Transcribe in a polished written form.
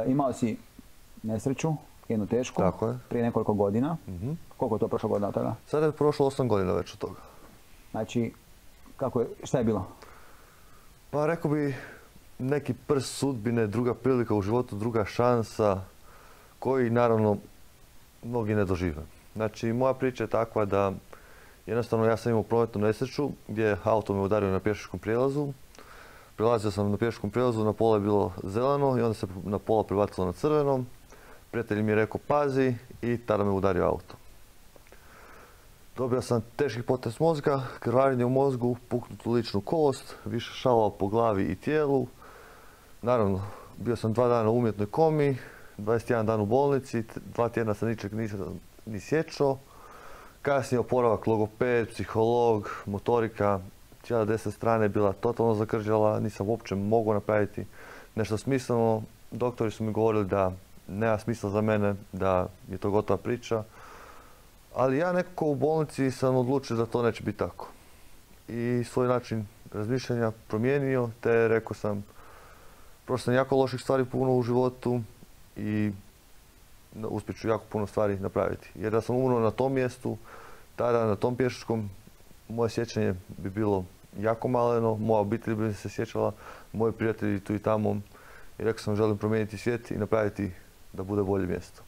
Imao si nesreću, jednu tešku, Tako je. prije nekoliko godina. Koliko je to prošlo godina od toga? Sada je prošlo 8 godina već od toga. Znači, šta je bilo? Pa rekao bi neki prst sudbine, druga prilika u životu, druga šansa, koji naravno mnogi ne dožive. Znači, moja priča je takva da jednostavno ja sam imao prometnu nesreću gdje auto me udario na pješačkom prijelazu. Prelazio sam na pješačkom prijelazu, na pola je bilo zeleno i onda se na pola prebacilo na crveno. Prijatelj mi je rekao pazi i tada me udario auto. Dobio sam teški potres mozga, krvarenje u mozgu, puknutu ličnu kost, više šalova po glavi i tijelu. Naravno, bio sam 2 dana u umjetnoj komi, 21 dan u bolnici, 2 tjedna sam ničeg nisam ni sjećao. Kasnije oporavak, logoped, psiholog, motorika, cijela desna strana je bila totalno zakržljala, nisam uopće mogao napraviti nešto smisleno. Doktori su mi govorili da nema smisla za mene, da je to gotova priča. Ali ja nekako u bolnici sam odlučio da to neće biti tako. I svoj način razmišljanja promijenio, te rekao sam, prošao sam jako loših stvari puno u životu i uspjet ću jako puno stvari napraviti. Jer da sam umro na tom mjestu, tada na tom pješačkom, moje sjećanje bi bilo jako maleno, moja obitelj bi se sjećala, moji prijatelji tu i tamo. I rekao sam želim promijeniti svijet i napraviti da bude bolje mjesto.